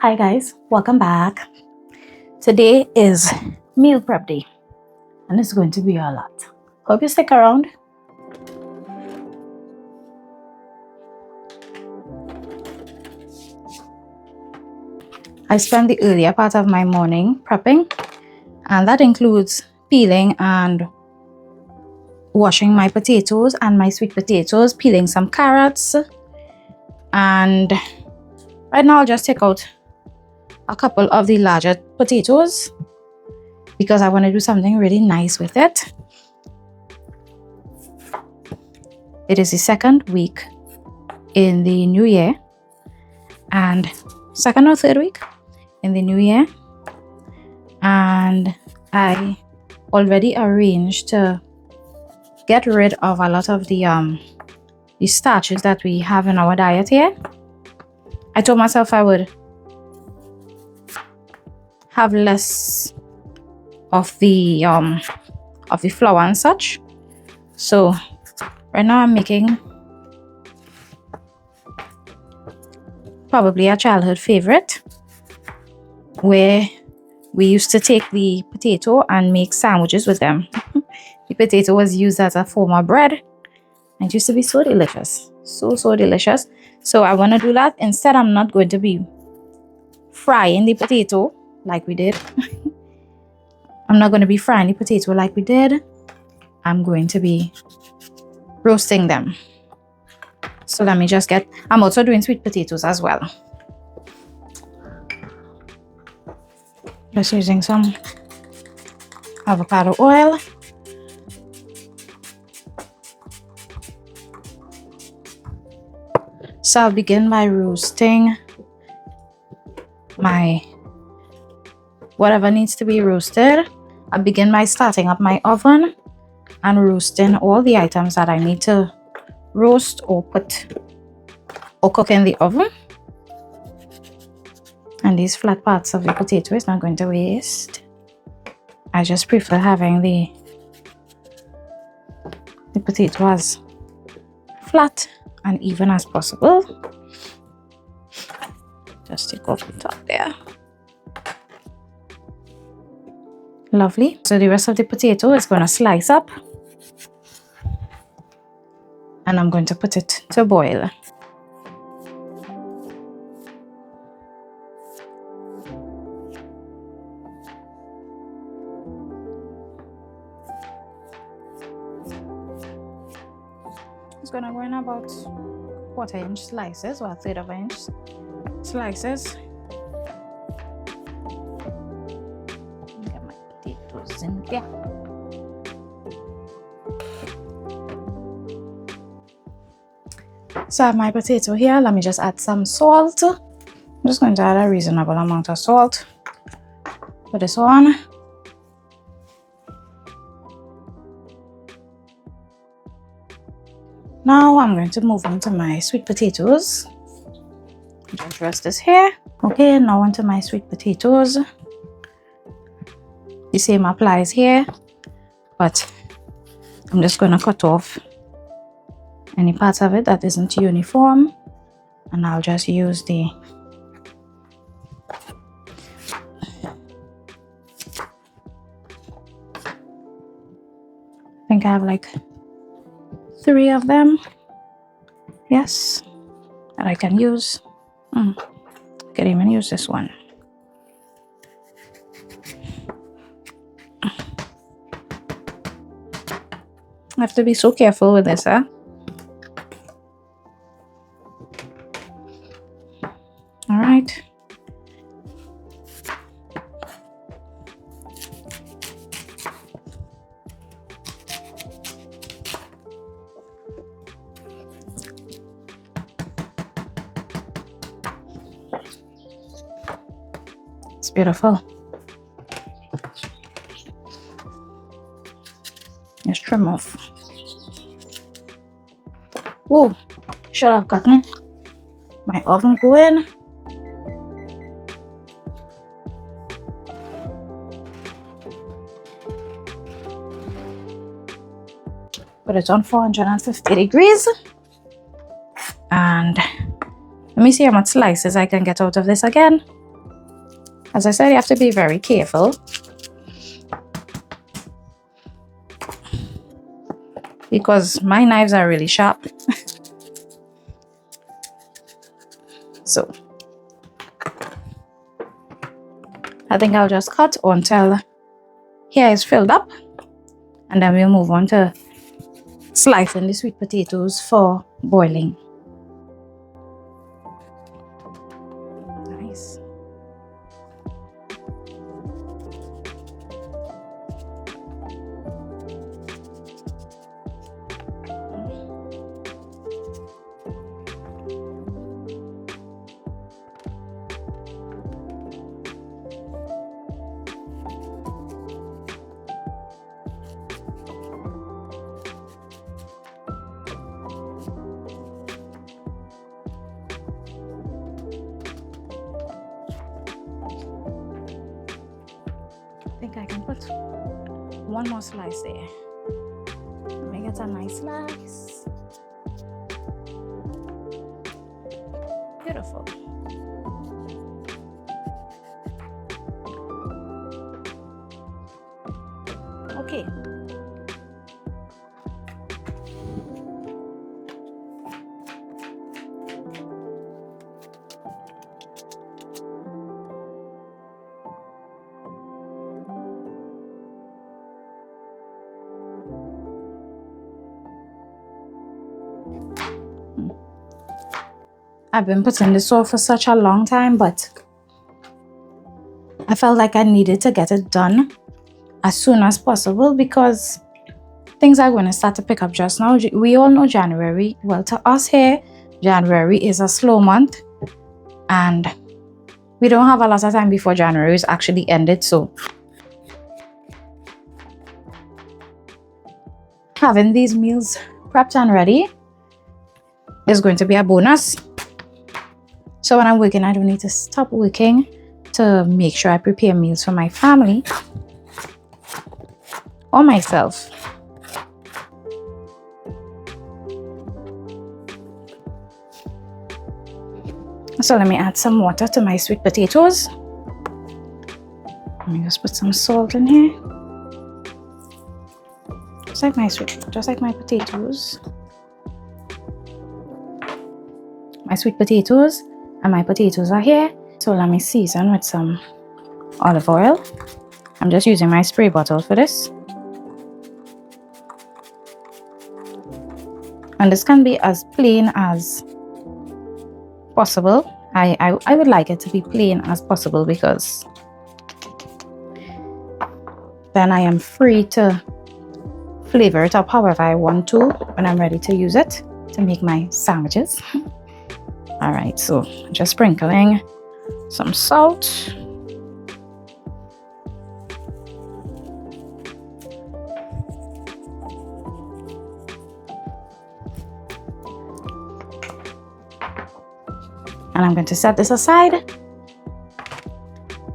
Hi guys, welcome back. Today is meal prep day and it's going to be a lot. Hope you stick around. I spend the earlier part of my morning prepping, and that includes peeling and washing my potatoes and my sweet potatoes, peeling some carrots, and right now I'll just take out a couple of the larger potatoes because I want to do something really nice with it. It is the second week in the new year, and second or third week in the new year, and I already arranged to get rid of a lot of the starches that we have in our diet here. I told myself I would have less of the flour and such. So right now I'm making probably a childhood favorite, where we used to take the potato and make sandwiches with them. The potato was used as a form of bread. It used to be so delicious, so delicious. So I want to do that. Instead, I'm not going to be frying the potato like we did. I'm not going to be frying the potato like we did. I'm going to be roasting them. So let me just get, I'm also doing sweet potatoes as well. Just using some avocado oil. So I'll begin by roasting my whatever needs to be roasted. I'll begin by starting up my oven and roasting all the items that I need to roast or cook in the oven. And these flat parts of the potato is not going to waste. I just prefer having the potato as flat and even as possible. Just take off the top there. Lovely. So the rest of the potato is going to slice up, and I'm going to put it to boil. It's going to go in about 1/4 inch slices or 1/3 of an inch slices. Get my potatoes in there. So I have my potato here. Let me just add some salt. I'm just going to add a reasonable amount of salt for this one. Now I'm going to move on to my sweet potatoes. Just rest this here. Okay, now onto my sweet potatoes. The same applies here, but I'm just going to cut off any parts of it that isn't uniform, and I'll just use the I think I have like 3 of them, yes, that I can use. I can even use this one. I have to be so careful with this, huh? All right. It's beautiful. Just trim off. Whoa, should have gotten my oven going. Put it on 450 degrees. And let me see how much slices I can get out of this again. As I said, you have to be very careful because my knives are really sharp. So I think I'll just cut until here is filled up, and then we'll move on to slicing the sweet potatoes for boiling. Nice. I think I can put one more slice there. Make it a nice slice. Beautiful. Okay. I've been putting this off for such a long time, but I felt like I needed to get it done as soon as possible because things are going to start to pick up just now. We all know January, well, to us here, January is a slow month and we don't have a lot of time before January is actually ended. So having these meals prepped and ready is going to be a bonus. So when I'm working, I don't need to stop working to make sure I prepare meals for my family or myself. So let me add some water to my sweet potatoes. Let me just put some salt in here. Just like my potatoes. My sweet potatoes and my potatoes are here. So let me season with some olive oil. I'm just using my spray bottle for this. And this can be as plain as possible. I would like it to be plain as possible because then I am free to flavor it up however I want to when I'm ready to use it to make my sandwiches. All right, so just sprinkling some salt. And I'm going to set this aside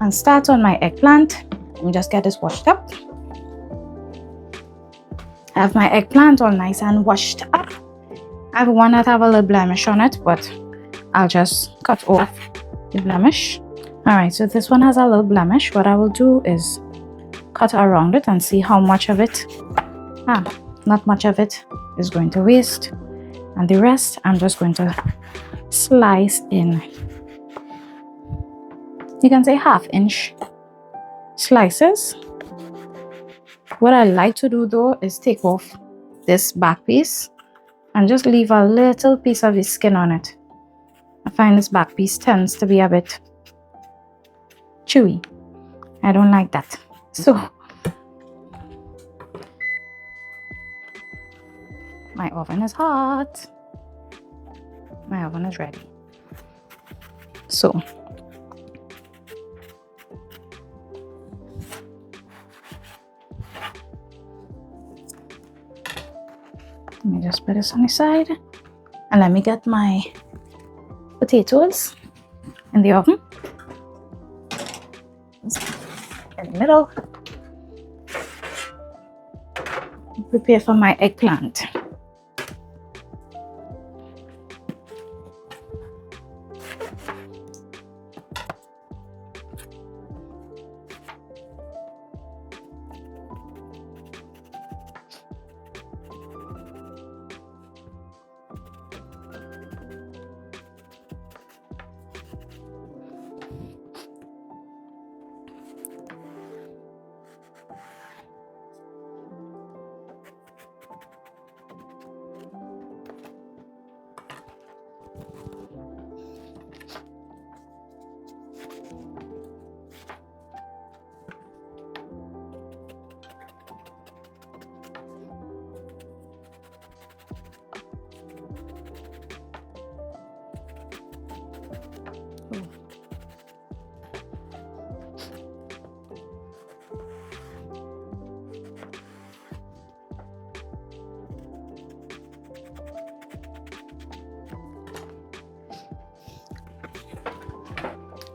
and start on my eggplant. Let me just get this washed up. I have my eggplant all nice and washed up. I have one that have a little blemish on it, but I'll just cut off the blemish. Alright, so this one has a little blemish. What I will do is cut around it and see how much of it, not much of it is going to waste. And the rest, I'm just going to slice in, you can say 1/2 inch slices. What I like to do though is take off this back piece and just leave a little piece of the skin on it. I find this back piece tends to be a bit chewy. I don't like that. So my oven is hot. My oven is ready. So let me just put this on the side and let me get my potatoes in the oven. In the middle. Prepare for my eggplant.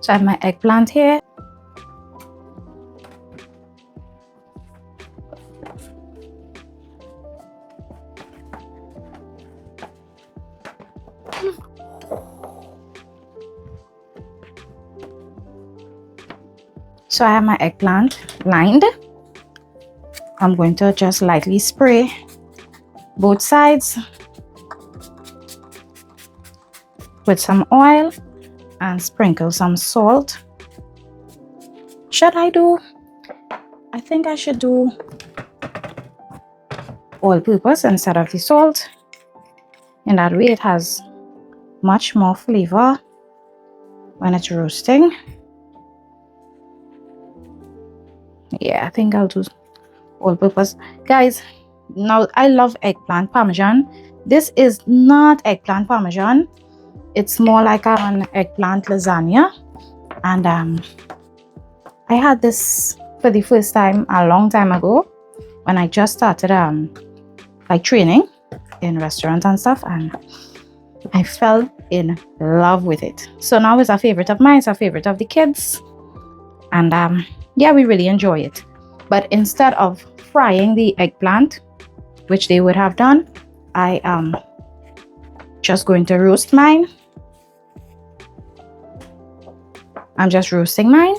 So I have my eggplant here. So I have my eggplant lined. I'm going to just lightly spray both sides with some oil and sprinkle some salt. I think I should do all-purpose instead of the salt. In that way it has much more flavor when it's roasting. Yeah, I think I'll do all-purpose. Guys, now I love eggplant parmesan. This is not eggplant parmesan. It's more like an eggplant lasagna. And I had this for the first time a long time ago when I just started like training in restaurants and stuff, and I fell in love with it. So now it's a favorite of mine, it's a favorite of the kids, and yeah, we really enjoy it. But instead of frying the eggplant, which they would have done, I am just going to roast mine. I'm just roasting mine.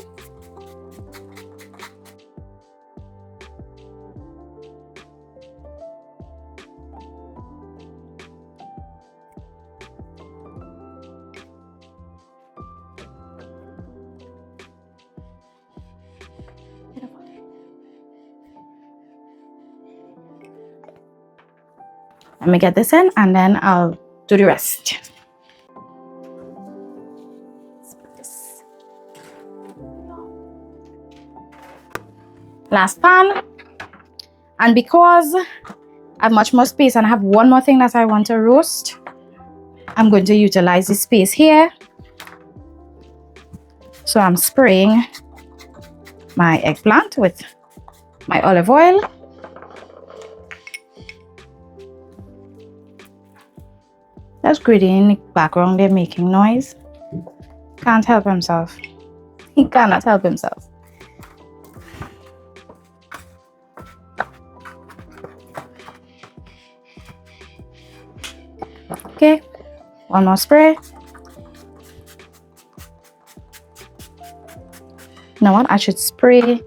Let me get this in and then I'll do the rest. Last pan. And because I have much more space and I have one more thing that I want to roast, I'm going to utilize the space here. So I'm spraying my eggplant with my olive oil. That's Grady in the background there making noise. Can't help himself. He cannot help himself. Okay, one more spray. You know what? I should spray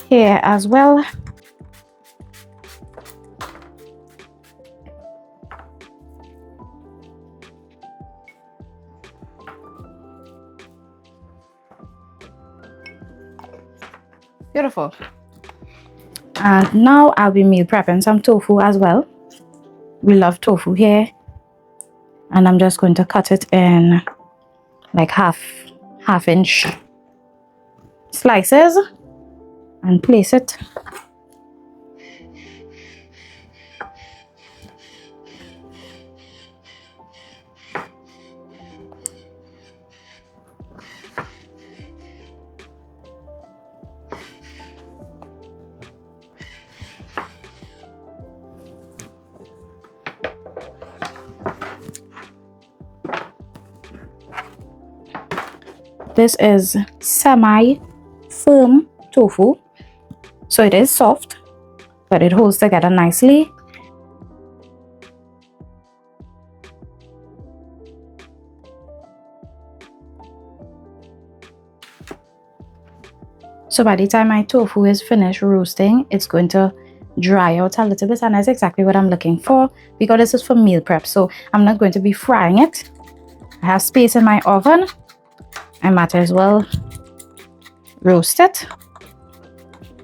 here as well. Beautiful. And now I'll be meal prepping some tofu as well. We love tofu here. And I'm just going to cut it in like half-inch slices and place it. This is semi-firm tofu, so it is soft, but it holds together nicely. So by the time my tofu is finished roasting, it's going to dry out a little bit, and that's exactly what I'm looking for, because this is for meal prep, so I'm not going to be frying it. I have space in my oven. I might as well roast it.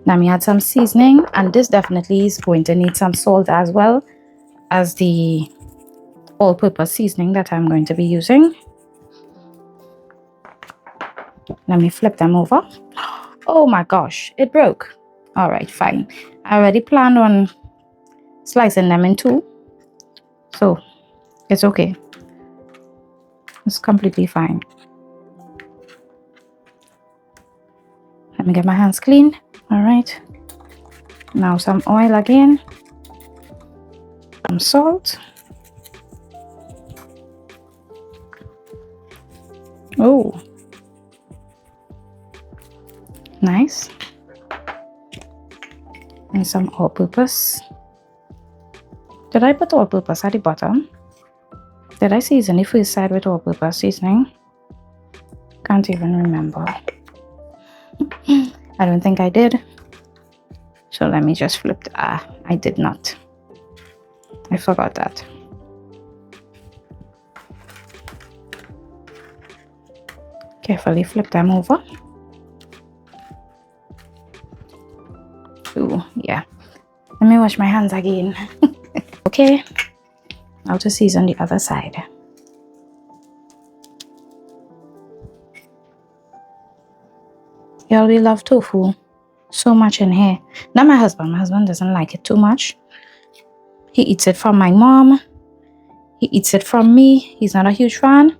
Let me add some seasoning, and this definitely is going to need some salt as well as the all-purpose seasoning that I'm going to be using. Let me flip them over. Oh my gosh, it broke. All right, fine. I already planned on slicing them in two, so it's okay. It's completely fine. Let me get my hands clean. All right. Now some oil again. Some salt. Oh, Nice. And some all-purpose. Did I put all-purpose at the bottom? Did I season the first side with all-purpose seasoning? Can't even remember. I don't think I did. So let me just flip. I did not. I forgot that. Carefully flip them over. Ooh, yeah. Let me wash my hands again. Okay. Now to season the other side. Y'all, we love tofu so much in here. Not my husband. My husband doesn't like it too much. He eats it from my mom. He eats it from me. He's not a huge fan.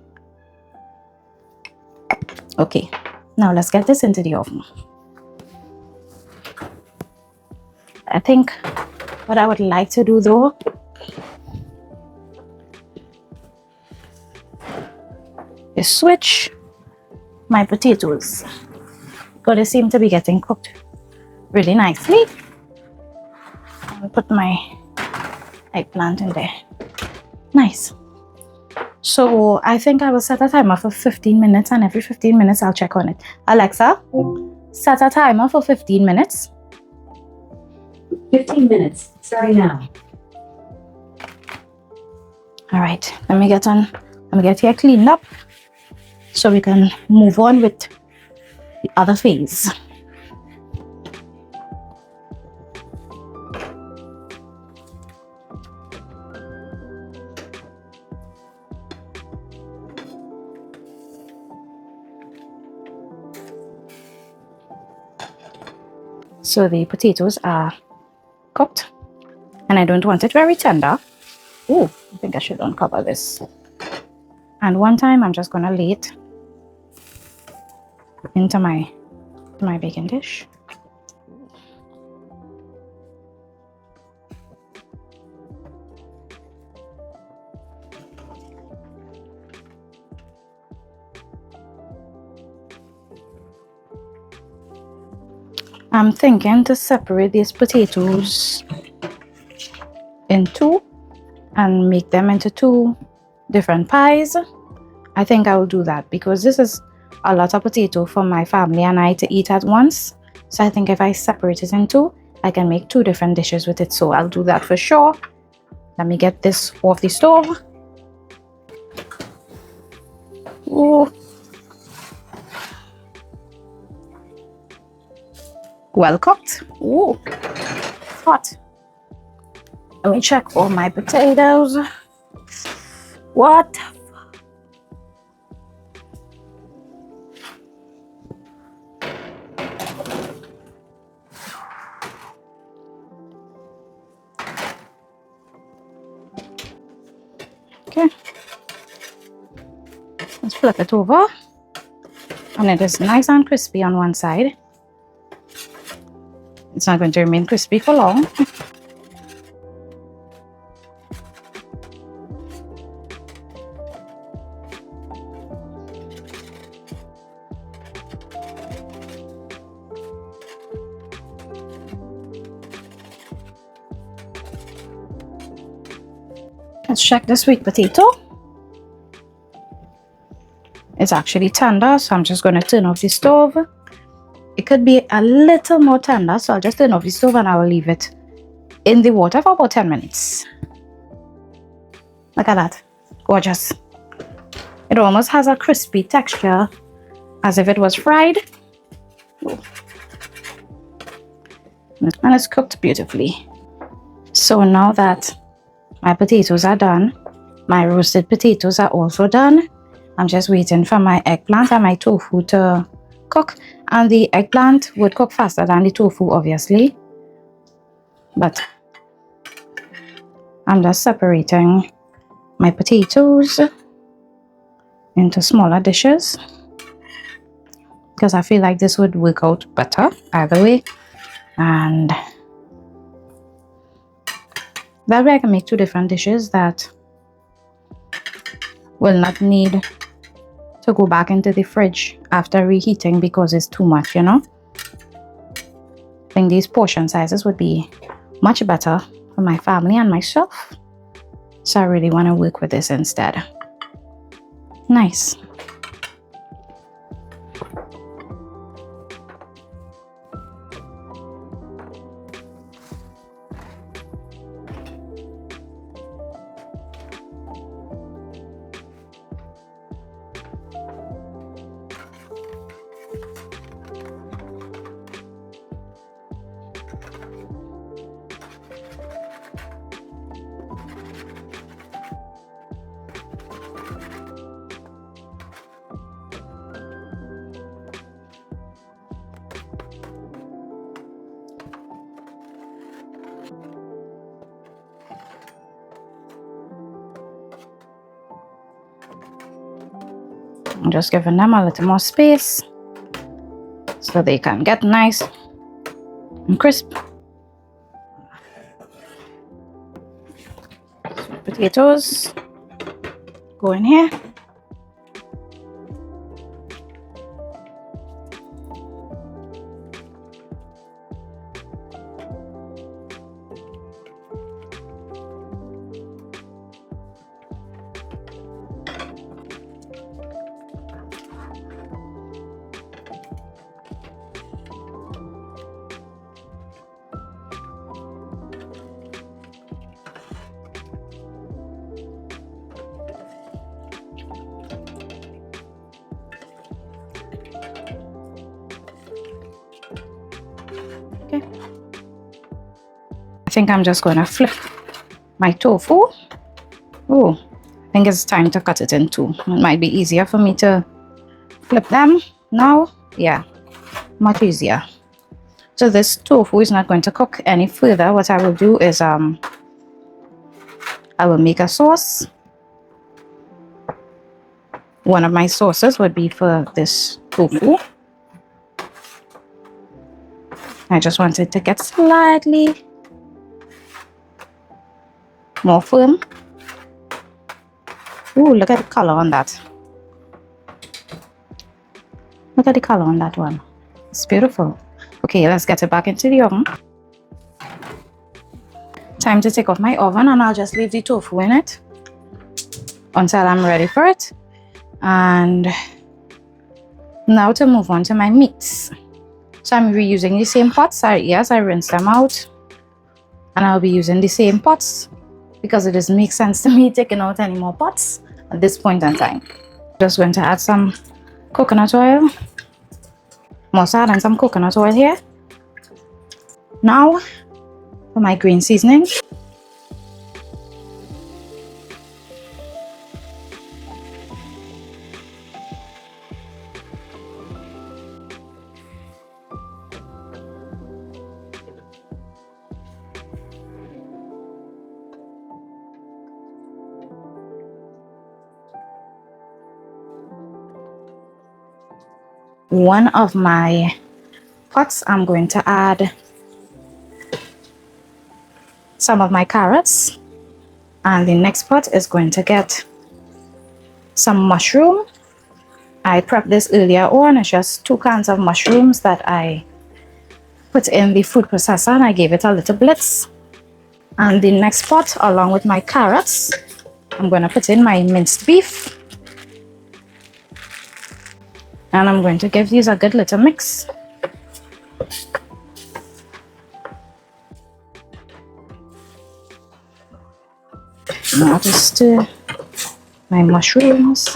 Okay, now let's get this into the oven. I think what I would like to do though is switch my potatoes, because they seem to be getting cooked really nicely. I'll put my eggplant in there. Nice. So I think I will set a timer for 15 minutes, and every 15 minutes I'll check on it. Alexa, set a timer for 15 minutes. 15 minutes, starting now. All right, let me get here cleaned up so we can move on with the other phase. So the potatoes are cooked, and I don't want it very tender. Oh, I think I should uncover this. And one time I'm just gonna lay it into my baking dish. I'm thinking to separate these potatoes in two and make them into two different pies. I think I will do that because this is a lot of potato for my family and I to eat at once. So I think if I separate it in two, I can make two different dishes with it. So I'll do that for sure. Let me get this off the stove. Ooh. Well cooked. Ooh, hot. Let me check all my potatoes. What? Okay. Let's flip it over. And it is nice and crispy on one side. It's not going to remain crispy for long. Let's check the sweet potato. It's actually tender, so I'm just going to turn off the stove. It could be a little more tender, so I'll just turn off the stove and I will leave it in the water for about 10 minutes. Look at that. Gorgeous. It almost has a crispy texture as if it was fried. And it's cooked beautifully. So now that my potatoes are done, my roasted potatoes are also done, I'm just waiting for my eggplant and my tofu to cook. And the eggplant would cook faster than the tofu, obviously. But I'm just separating my potatoes into smaller dishes because I feel like this would work out better either way. And that way I can make two different dishes that will not need to go back into the fridge after reheating because it's too much, you know. I think these portion sizes would be much better for my family and myself. So I really want to work with this instead. Nice. I'm just giving them a little more space so they can get nice and crisp. Sweet potatoes go in here. Okay. I think I'm just going to flip my tofu. Oh, I think it's time to cut it in two. It might be easier for me to flip them now. Yeah, much easier. So this tofu is not going to cook any further. What I will do is I will make a sauce. One of my sauces would be for this tofu. I just want it to get slightly more firm. Ooh, look at the color on that. Look at the color on that one. It's beautiful. Okay, let's get it back into the oven. Time to take off my oven, and I'll just leave the tofu in it until I'm ready for it. And now to move on to my meats. So I'm reusing the same pots. Yes, I rinsed them out. And I'll be using the same pots because it doesn't make sense to me taking out any more pots at this point in time. Just going to add some coconut oil. I'm also adding some coconut oil here. Now for my green seasoning. One of my pots, I'm going to add some of my carrots, and the next pot is going to get some mushroom. I prepped this earlier on. It's just 2 cans of mushrooms that I put in the food processor, and I gave it a little blitz. And the next pot, along with my carrots, I'm going to put in my minced beef. And I'm going to give these a good little mix. Now to stir my mushrooms.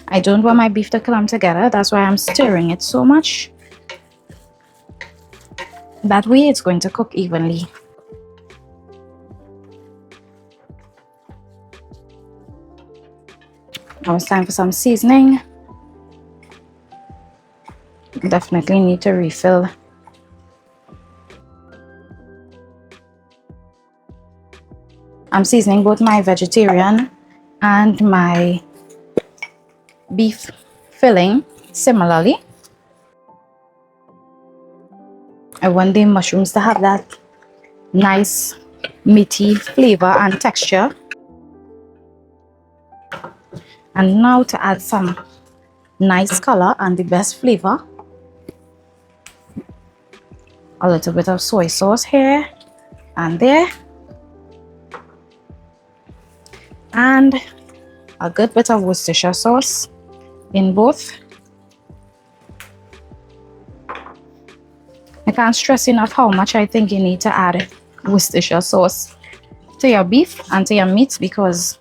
I don't want my beef to clump together. That's why I'm stirring it so much. That way it's going to cook evenly. Now it's time for some seasoning. Definitely need to refill. I'm seasoning both my vegetarian and my beef filling similarly. I want the mushrooms to have that nice meaty flavor and texture. And now to add some nice color and the best flavor, a little bit of soy sauce here and there, and a good bit of Worcestershire sauce in both. I can't stress enough how much I think you need to add Worcestershire sauce to your beef and to your meat, because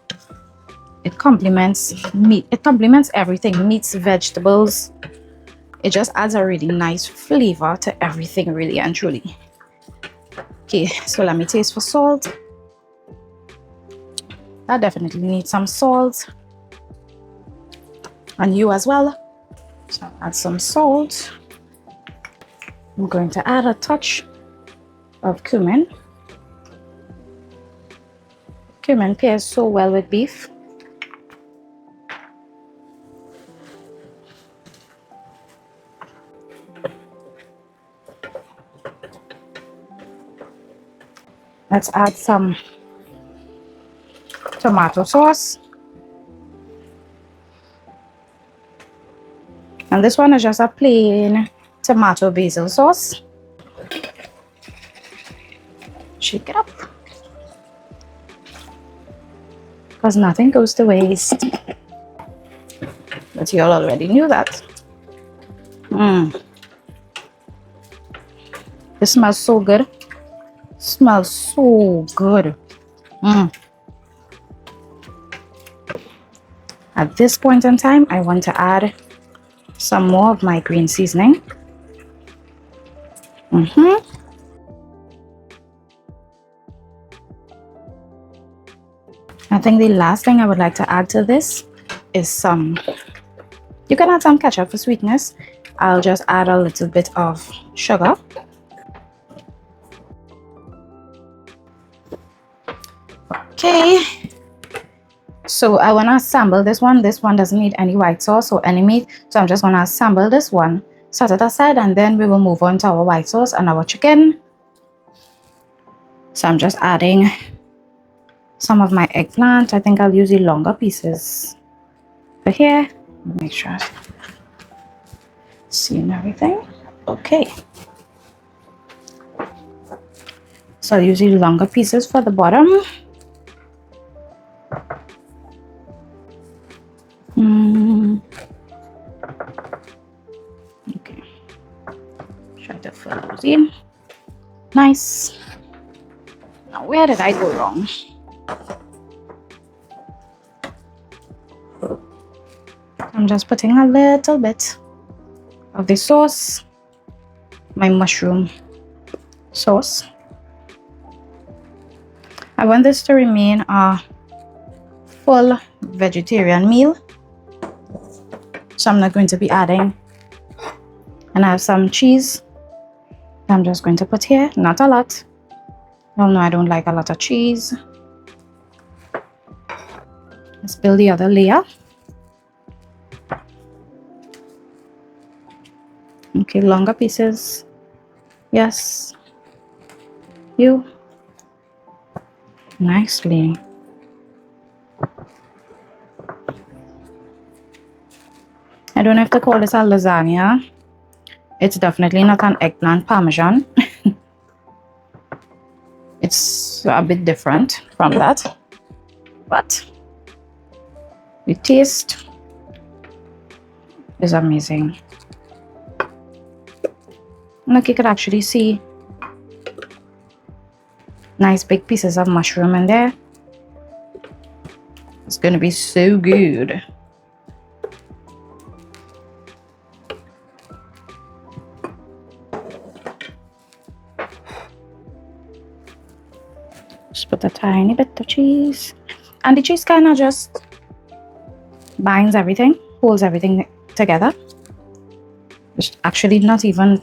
it complements meat. It complements everything, meats, vegetables. It just adds a really nice flavor to everything, really and truly. Okay, so let me taste for salt. That definitely needs some salt. And you as well. So I'll add some salt. I'm going to add a touch of cumin. Cumin pairs so well with beef. Let's add some tomato sauce. And this one is just a plain tomato basil sauce. Shake it up, because nothing goes to waste. But you all already knew that. This smells so good. Smells so good. At this point in time, I want to add some more of my green seasoning. I think the last thing I would like to add to this is you can add some ketchup for sweetness. I'll just add a little bit of sugar. Okay, so I want to assemble this one. This one doesn't need any white sauce or any meat, so I'm just going to assemble this one, set it aside, and then we will move on to our white sauce and our chicken. So I'm just adding some of my eggplant. I think I'll use the longer pieces for here. Make sure I see everything. Okay, so I'll use the longer pieces for the bottom. Okay, try to fill those in. Nice. Now, where did I go wrong? I'm just putting a little bit of the sauce, my mushroom sauce. I want this to remain a full vegetarian meal, so I'm not going to be adding. And I have some cheese I'm just going to put here, not a lot. Oh no, I don't like a lot of cheese. Let's build the other layer. Okay, longer pieces. Yes. You. Nicely. I don't have to call this a lasagna. It's definitely not an eggplant parmesan. It's a bit different from that, but the taste is amazing. Look, you could actually see nice big pieces of mushroom in there. It's going to be so good. Just put a tiny bit of cheese, and the cheese kind of just binds everything, holds everything together. It's actually not even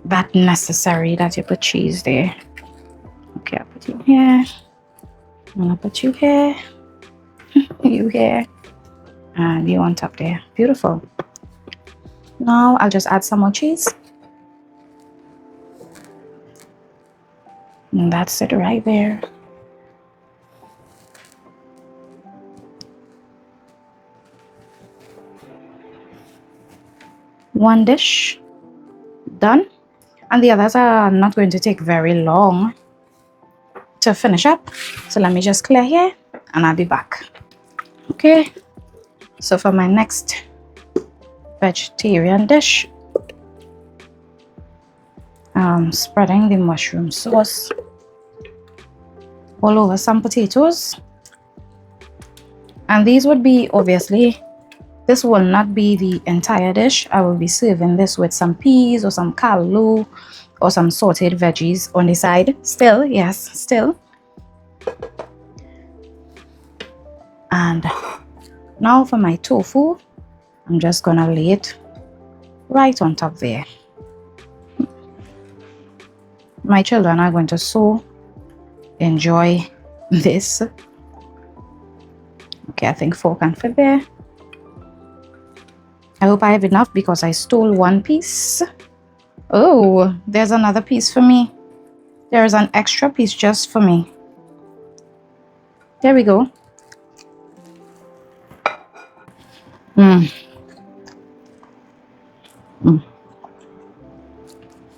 that necessary that you put cheese there. Okay, I'll put you here. I'm gonna put you here, you here, and you on top there. Beautiful. Now I'll just add some more cheese. And that's it right there. One dish done. And the others are not going to take very long to finish up. So let me just clear here and I'll be back. Okay, so for my next vegetarian dish, I'm spreading the mushroom sauce all over some potatoes. And these would be, obviously, this will not be the entire dish. I will be serving this with some peas or some callaloo or some sauteed veggies on the side. Still, yes, still. And now for my tofu, I'm just gonna lay it right on top there. My children are going to so enjoy this. Okay, I think 4 can fit there. I hope I have enough because I stole one piece. Oh, there's another piece for me. There is an extra piece just for me. There we go.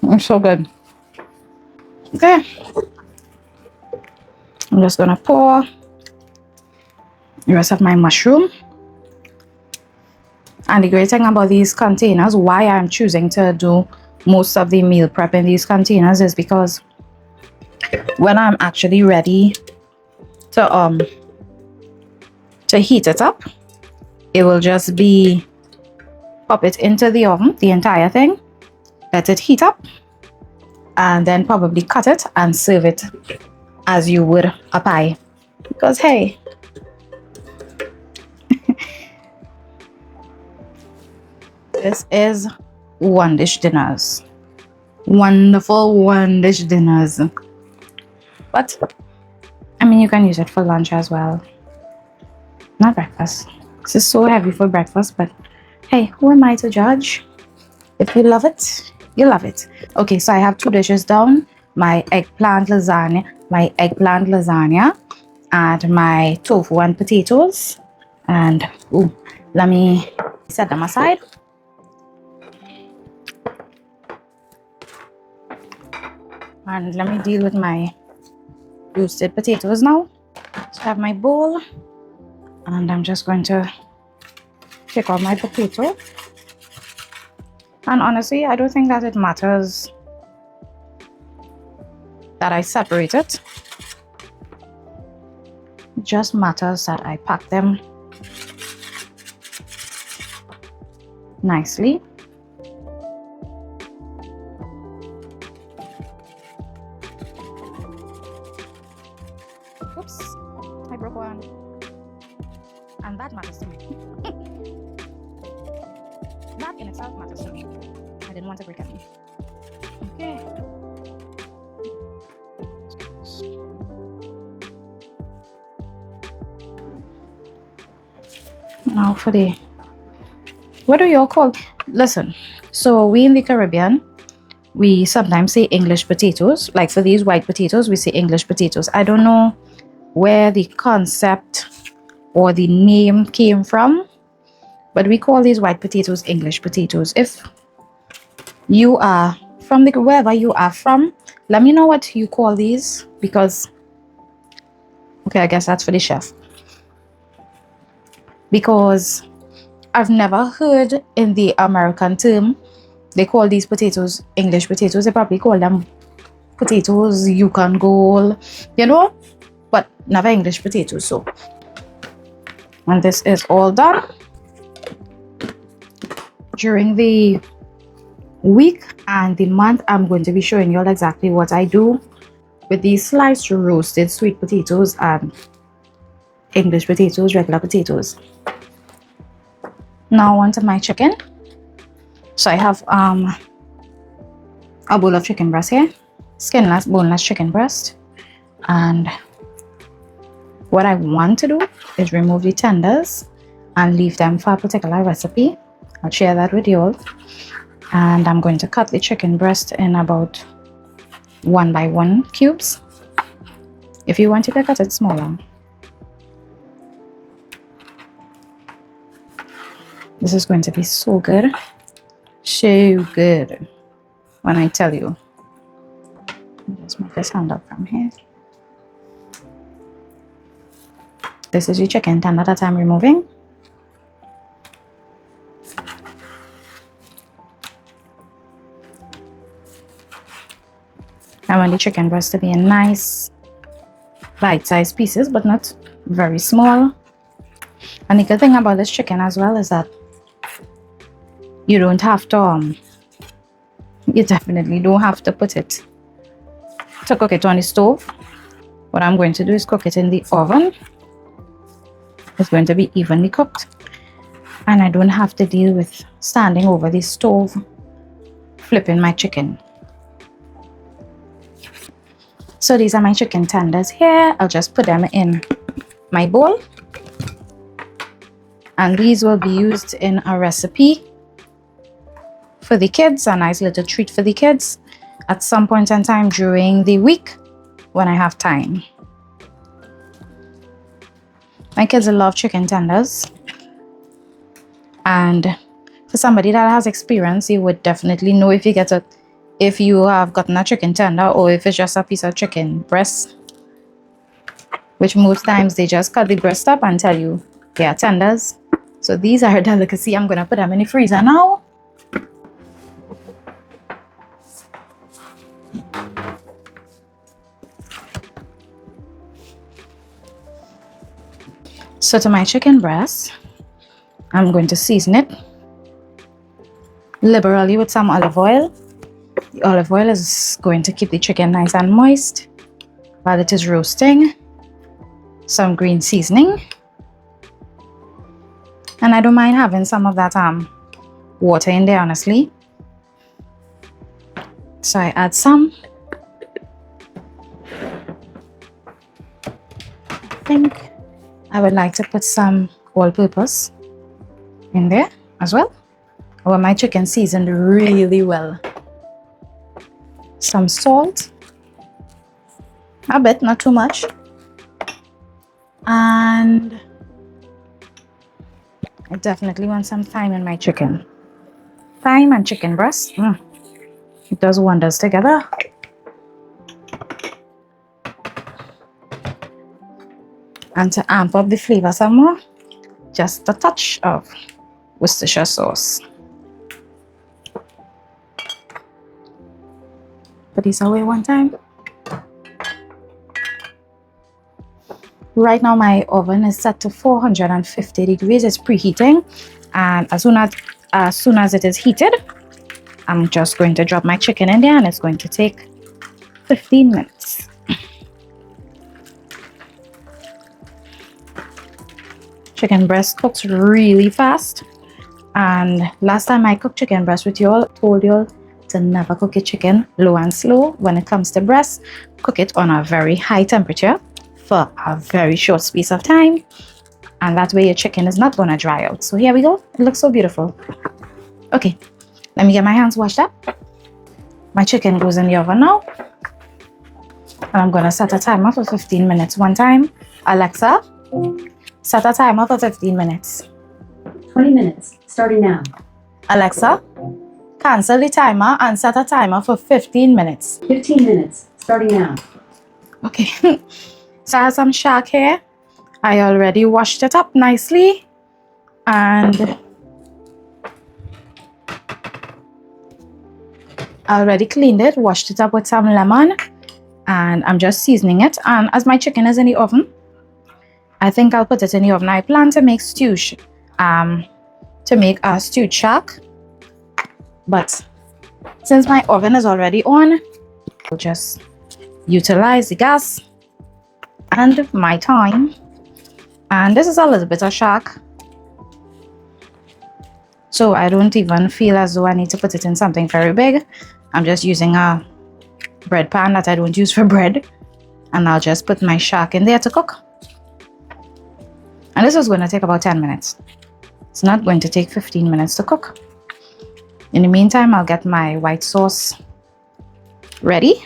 It's so good. Okay. I'm just gonna pour the rest of my mushroom. And the great thing about these containers, why I'm choosing to do most of the meal prep in these containers, is because when I'm actually ready to heat it up, it will just be pop it into the oven, the entire thing, let it heat up, and then probably cut it and serve it as you would a pie. Because hey, this is one dish dinners. Wonderful one dish dinners. But I mean, you can use it for lunch as well. Not breakfast. This is so heavy for breakfast, but hey, who am I to judge? If you love it, you love it. Okay, so I have 2 dishes down. My eggplant lasagna, and my tofu and potatoes. And let me set them aside. And let me deal with my roasted potatoes now. So I have my bowl, and I'm just going to pick out my potato. And honestly, I don't think that it matters that I separate it. It just matters that I pack them nicely. Oops, I broke one. And that matters to me. That in itself matters to me. I didn't want to break it. Okay. Now for the, what do y'all call? Listen, so we in the Caribbean, we sometimes say English potatoes. Like for these white potatoes, we say English potatoes. I don't know where the concept or the name came from, but we call these white potatoes English potatoes. If you are from wherever you are from, let me know what you call these, because okay, I guess that's for the chef, because I've never heard in the American term they call these potatoes English potatoes. They probably call them potatoes you can go, you know, but never English potatoes. So, and this is all done. During the week and the month, I'm going to be showing you all exactly what I do with these sliced roasted sweet potatoes and English potatoes, regular potatoes. Now onto my chicken. So I have a bowl of chicken breast here, skinless, boneless chicken breast. And what I want to do is remove the tenders and leave them for a particular recipe. I'll share that with you all. And I'm going to cut the chicken breast in about 1 by 1 cubes. If you want, you can cut it smaller. This is going to be so good. So good when I tell you. Just move this hand up from here. This is your chicken tender that I'm removing. I want the chicken breast to be in nice bite-sized pieces, but not very small. And the good thing about this chicken as well is that you don't have to, you definitely don't have to put it to cook it on the stove. What I'm going to do is cook it in the oven. It's going to be evenly cooked, and I don't have to deal with standing over the stove flipping my chicken. So these are my chicken tenders here. I'll just put them in my bowl, and these will be used in a recipe for the kids, a nice little treat for the kids at some point in time during the week when I have time. My kids love chicken tenders, and for somebody that has experience, you would definitely know if you have gotten a chicken tender or if it's just a piece of chicken breast, which most times they just cut the breast up and tell you they are tenders. So these are a delicacy. I'm gonna put them in the freezer now. So to my chicken breast, I'm going to season it liberally with some olive oil. The olive oil is going to keep the chicken nice and moist while it is roasting. Some green seasoning. And I don't mind having some of that water in there, honestly. So I add some. I think I would like to put some all-purpose in there as well. I want my chicken seasoned really well. Some salt, a bit, not too much, and I definitely want some thyme in my chicken. Thyme and chicken breast, it does wonders together. And to amp up the flavor some more, just a touch of Worcestershire sauce. Put these away one time. Right now my oven is set to 450 degrees. It's preheating, and as soon as it is heated, I'm just going to drop my chicken in there, and it's going to take 15 minutes. Chicken breast cooks really fast, and last time I cooked chicken breast with you all, I told you all to never cook your chicken low and slow. When it comes to breast, cook it on a very high temperature for a very short space of time, and that way your chicken is not going to dry out. So here we go. It looks so beautiful. Okay, let me get my hands washed up. My chicken goes in the oven now, and I'm going to set a timer for 15 minutes. One time, Alexa, set a timer for 15 minutes. 20 minutes, starting now. Alexa, cancel the timer and set a timer for 15 minutes. 15 minutes, starting now. Okay, so I have some shark here. I already washed it up nicely, and I already cleaned it, washed it up with some lemon, and I'm just seasoning it. And as my chicken is in the oven, I think I'll put it in the oven. I plan to make a stewed shark, but since my oven is already on, I'll just utilize the gas and my time. And this is a little bit of shark, so I don't even feel as though I need to put it in something very big. I'm just using a bread pan that I don't use for bread, and I'll just put my shark in there to cook. And this is going to take about 10 minutes. It's not going to take 15 minutes to cook. In the meantime, I'll get my white sauce ready.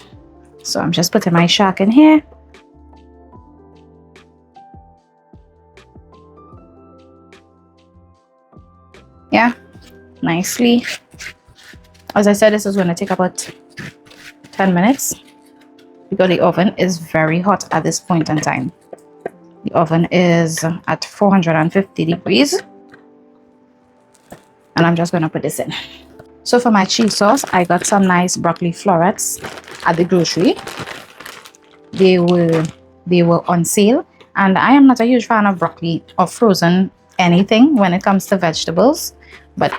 So I'm just putting my shark in here. Yeah, nicely. As I said, this is going to take about 10 minutes. because the oven is very hot at this point in time. The oven is at 450 degrees. And I'm just going to put this in. So for my cheese sauce, I got some nice broccoli florets at the grocery. They were on sale, and I am not a huge fan of broccoli or frozen anything when it comes to vegetables, but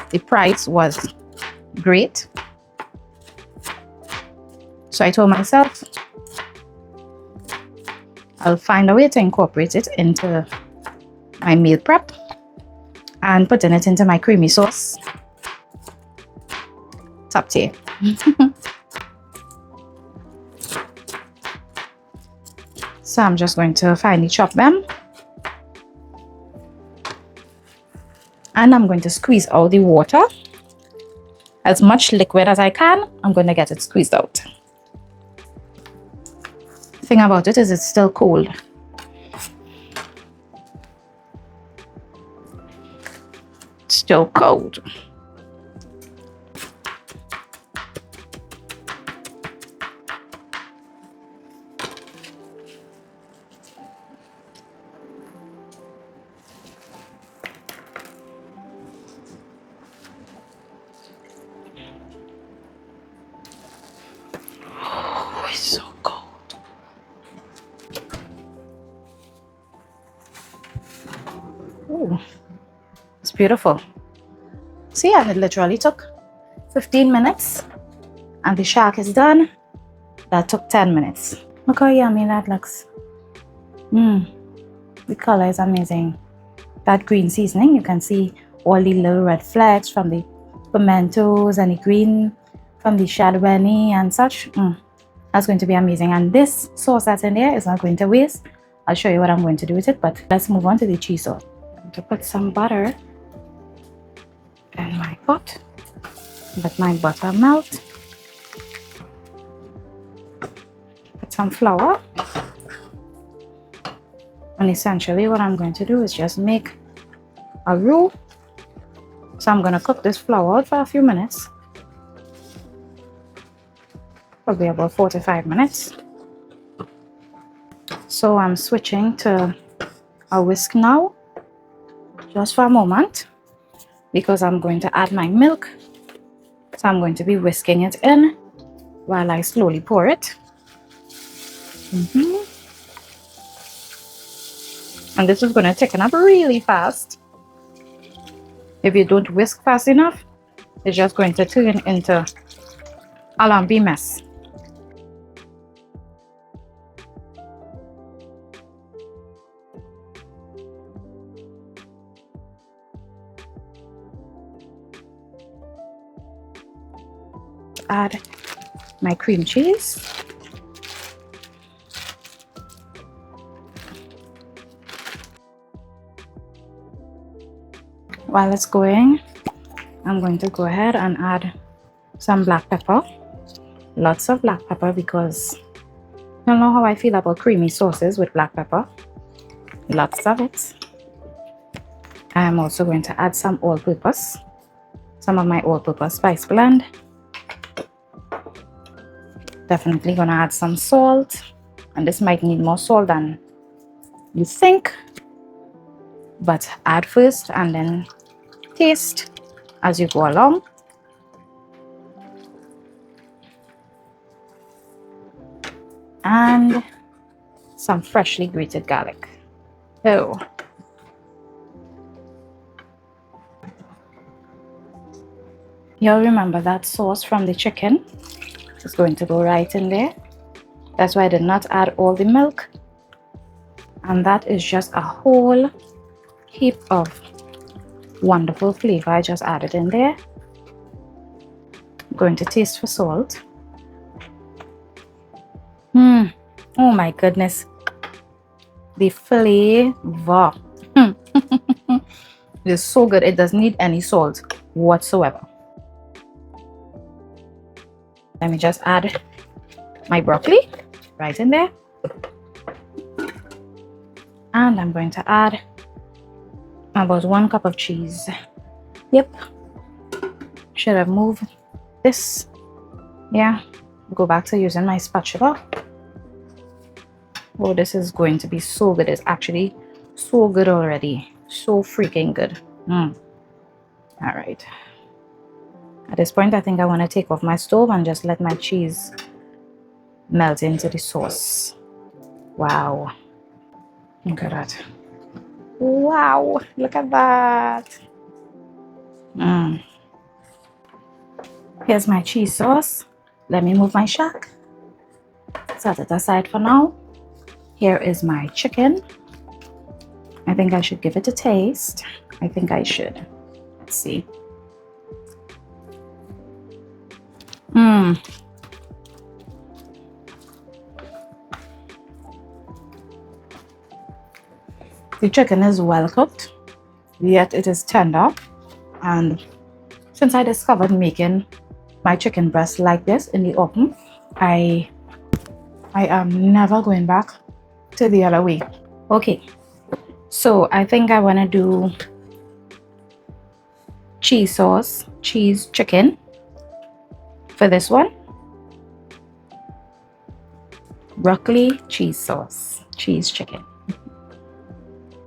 the price was great. So I told myself I'll find a way to incorporate it into my meal prep and putting it into my creamy sauce. Top tier. So I'm just going to finely chop them. And I'm going to squeeze out the water. As much liquid as I can, I'm going to get it squeezed out. The thing about it is it's still cold. It's still cold. It's so cold. Ooh, it's beautiful. See, and it literally took 15 minutes, and the shark is done. That took 10 minutes. Look how yummy that looks. The color is amazing. That green seasoning, you can see all the little red flecks from the pimentos and the green from the shadwani and such. That's going to be amazing. And this sauce that's in there is not going to waste. I'll show you what I'm going to do with it, but let's move on to the cheese sauce. I'm going to put some butter in my pot. Let my butter melt. Put some flour. And essentially what I'm going to do is just make a roux. So I'm going to cook this flour out for a few minutes. Probably about 45 minutes. So I'm switching to a whisk now, just for a moment, because I'm going to add my milk. So I'm going to be whisking it in while I slowly pour it. And this is going to thicken up really fast. If you don't whisk fast enough, it's just going to turn into a lumpy mess. Add my cream cheese. While it's going, I'm going to go ahead and add some black pepper. Lots of black pepper, because you don't know how I feel about creamy sauces with black pepper. Lots of it. I'm also going to add some all-purpose, some of my all-purpose spice blend. Definitely gonna add some salt, and this might need more salt than you think, but add first and then taste as you go along. And some freshly grated garlic. Oh, you'll remember that sauce from the chicken is going to go right in there. That's why I did not add all the milk, and that is just a whole heap of wonderful flavor I just added in there. I'm going to taste for salt. Oh my goodness, the flavor is so good. It doesn't need any salt whatsoever. Let me just add my broccoli right in there. And I'm going to add about 1 cup of cheese. Yep. Should have moved this. Yeah. go back to using my spatula. Oh, this is going to be so good. It's actually so good already. So freaking good. All right. At this point, I think I want to take off my stove and just let my cheese melt into the sauce. Wow. Look at that. Wow. Look at that. Here's my cheese sauce. Let me move my shack. Set it aside for now. Here is my chicken. I think I should give it a taste. I think I should. Let's see. The chicken is well cooked, yet it is tender. And since I discovered making my chicken breast like this in the oven, I am never going back to the other way. Okay, so I think I want to do cheese sauce, cheese chicken for this one. Broccoli cheese sauce, cheese chicken.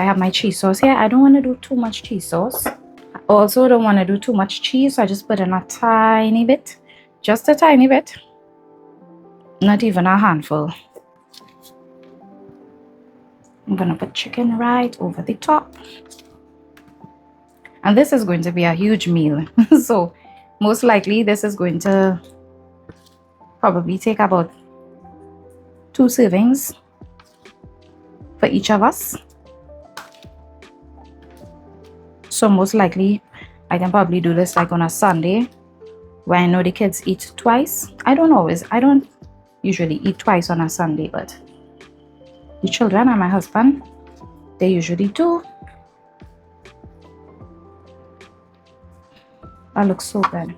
I have my cheese sauce here. I don't want to do too much cheese sauce. I also don't want to do too much cheese, so I just put in a tiny bit, just a tiny bit, not even a handful. I'm gonna put chicken right over the top. And this is going to be a huge meal. So most likely this is going to probably take about 2 servings for each of us. So most likely I can probably do this like on a Sunday when I know the kids eat twice. I don't usually eat twice on a Sunday, but the children and my husband, they usually do. That looks so good.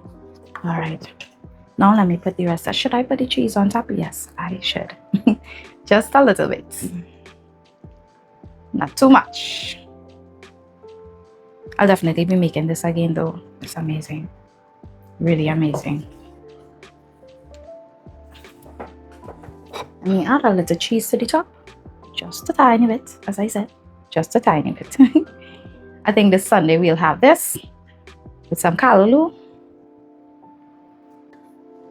All right, now let me put the rest. Should I put the cheese on top? Yes, I should. Just a little bit, not too much. I'll definitely be making this again though. It's amazing, really amazing. Let me add a little cheese to the top, just a tiny bit, as I said, just a tiny bit. I think this Sunday we'll have this with some callaloo.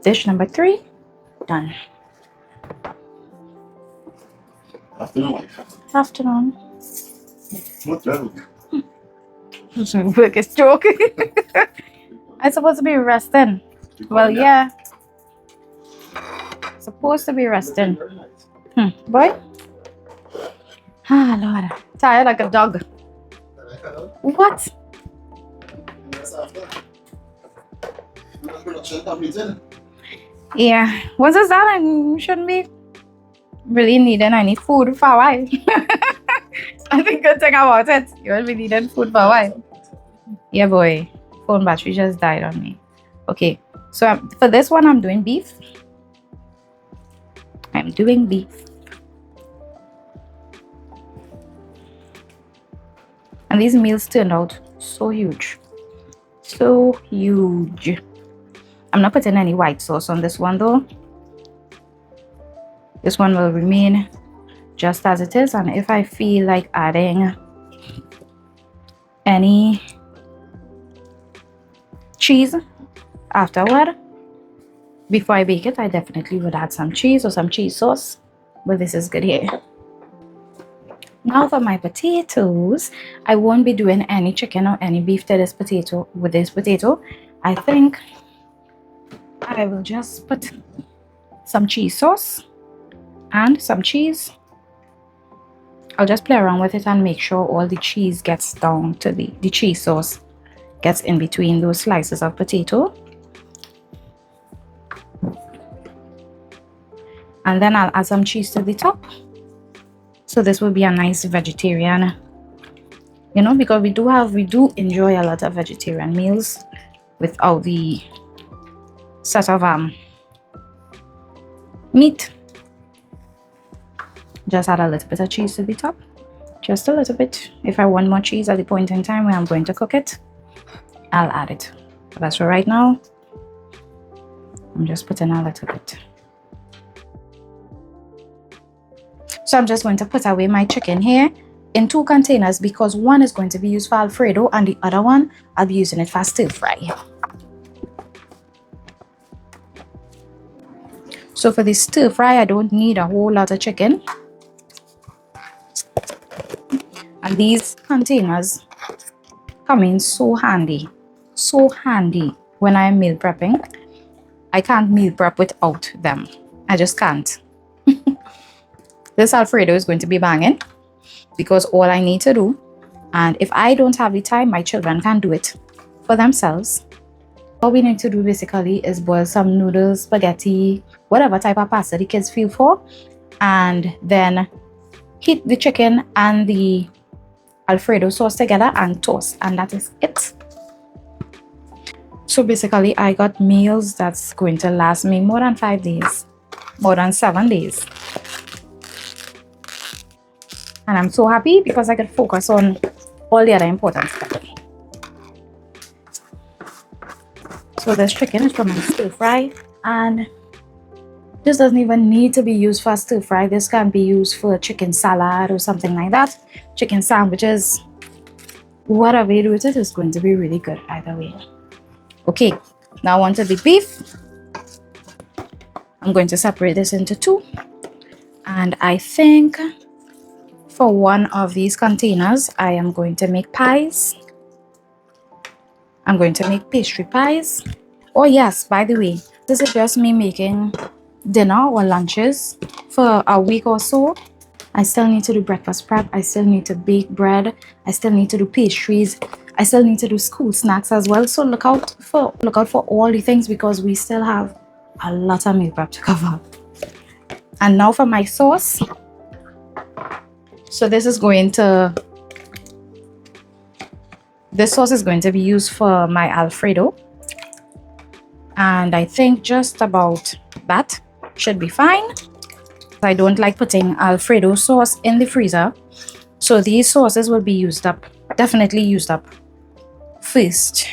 Dish number 3 done. Afternoon. Afternoon. What the? Biggest joke. I'm supposed to be resting. Well, yeah. Supposed to be resting. Boy. Ah, Lord. Tired like a dog. What? Yeah. Once it's done, I shouldn't be really needing any food for a while. I think good thing about it. You won't be needing food for a while. Yeah, boy. Phone battery just died on me. Okay. So for this one, I'm doing beef. I'm doing beef. And these meals turned out so huge. So huge. I'm not putting any white sauce on this one though. This one will remain just as it is, and if I feel like adding any cheese afterward, before I bake it, I definitely would add some cheese or some cheese sauce, but this is good here. Now for my potatoes, I won't be doing any chicken or any beef to this potato with this potato. I think I will just put some cheese sauce and some cheese. I'll just play around with it and make sure all the cheese gets down to the cheese sauce gets in between those slices of potato. And then I'll add some cheese to the top. So this will be a nice vegetarian, you know, because we do enjoy a lot of vegetarian meals without the sort of meat. Just add a little bit of cheese to the top, just a little bit. If I want more cheese at the point in time where I'm going to cook it, I'll add it. But as for right now, I'm just putting a little bit. So I'm just going to put away my chicken here in 2 containers because one is going to be used for Alfredo and the other one I'll be using it for stir fry. So for the stir fry, I don't need a whole lot of chicken. And these containers come in so handy when I'm meal prepping. I can't meal prep without them. I just can't. This Alfredo is going to be banging because all I need to do, and if I don't have the time, my children can do it for themselves. All we need to do basically is boil some noodles, spaghetti, whatever type of pasta the kids feel for, and then heat the chicken and the Alfredo sauce together and toast, and that is it. So basically I got meals that's going to last me more than 5 days, more than 7 days. And I'm so happy because I could focus on all the other important stuff. So this chicken is from my stir fry, and this doesn't even need to be used for stir fry. This can be used for chicken salad or something like that. Chicken sandwiches. Whatever you do with it is going to be really good either way. Okay, now onto the beef. I'm going to separate this into 2. And I think for one of these containers, I am going to make pies. I'm going to make pastry pies. Oh yes, by the way, this is just me making dinner or lunches for a week or so. I still need to do breakfast prep. I still need to bake bread. I still need to do pastries. I still need to do school snacks as well. So look out for all the things because we still have a lot of meal prep to cover. And now for my sauce. So this sauce is going to be used for my Alfredo. And I think just about that should be fine. I don't like putting Alfredo sauce in the freezer. So these sauces will be used up, definitely used up first.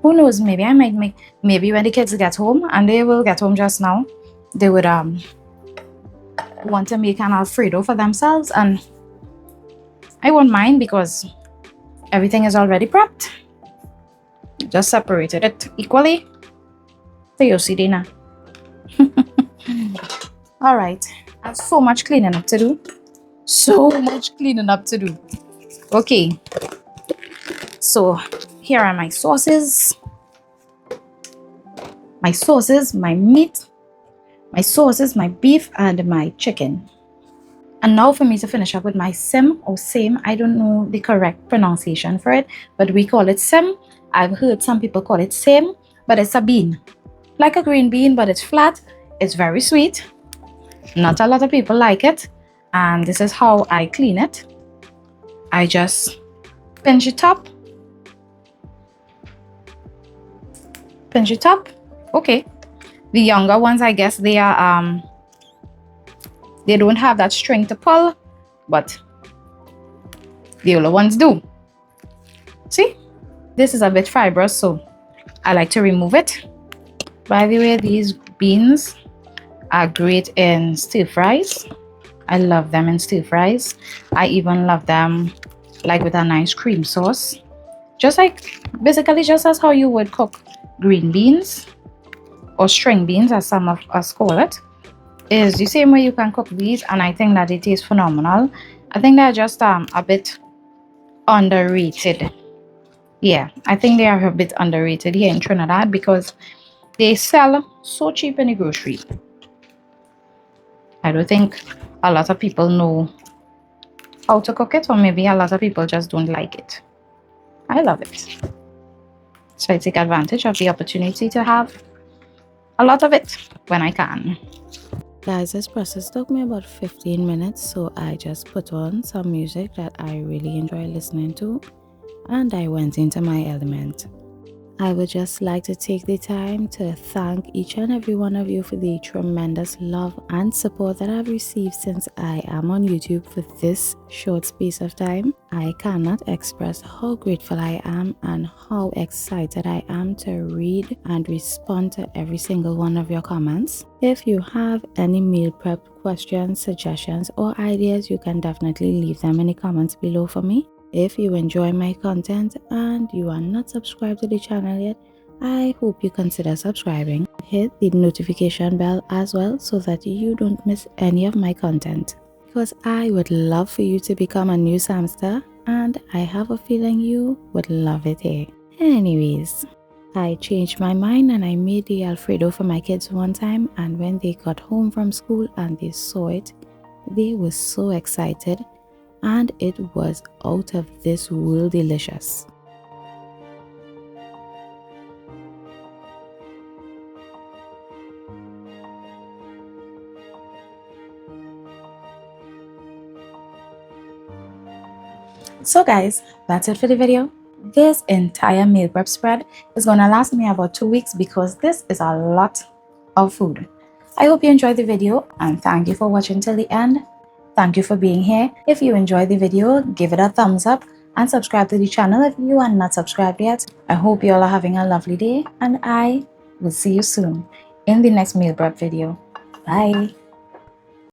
Who knows, maybe I might make, maybe when the kids get home, and they will get home just now, they would want to make an Alfredo for themselves, and I won't mind because everything is already prepped. Just separated it equally. So you see dinner. All right, I have so much cleaning up to do. So much cleaning up to do. Okay, so here are my sauces. My sauces, my meat, my sauces, my beef, and my chicken. And now for me to finish up with my sim or same. I don't know the correct pronunciation for it, but we call it sim. I've heard some people call it same, but it's a bean. Like a green bean, but it's flat. It's very sweet. Not a lot of people like it. And this is how I clean it. I just pinch it up. Pinch it up. Okay. The younger ones, I guess they are they don't have that string to pull, but the older ones do. See? This is a bit fibrous, so I like to remove it. By the way, these beans are great in stir fries. I love them in stir fries. I even love them like with a nice cream sauce. Just like, basically just as how you would cook green beans or string beans, as some of us call it, is the same way you can cook these, and I think that it tastes phenomenal. I think they're just a bit underrated. Yeah, I think they are a bit underrated here in Trinidad because they sell so cheap in the grocery. I don't think a lot of people know how to cook it, or maybe a lot of people just don't like it. I love it. So I take advantage of the opportunity to have a lot of it when I can. Guys, this process took me about 15 minutes, so I just put on some music that I really enjoy listening to, and I went into my element. I would just like to take the time to thank each and every one of you for the tremendous love and support that I've received since I am on YouTube for this short space of time. I cannot express how grateful I am and how excited I am to read and respond to every single one of your comments. If you have any meal prep questions, suggestions, or ideas, you can definitely leave them in the comments below for me. If you enjoy my content and you are not subscribed to the channel yet, I hope you consider subscribing. Hit the notification bell as well so that you don't miss any of my content. Because I would love for you to become a new Samster, and I have a feeling you would love it here. Anyways, I changed my mind and I made the Alfredo for my kids one time, and when they got home from school and they saw it, they were so excited. And it was out of this world delicious. So guys, that's it for the video. This entire meal prep spread is going to last me about 2 weeks because this is a lot of food. I hope you enjoyed the video and thank you for watching till the end. Thank you for being here. If you enjoyed the video, give it a thumbs up and subscribe to the channel if you are not subscribed yet. I hope you all are having a lovely day and I will see you soon in the next meal prep video. Bye.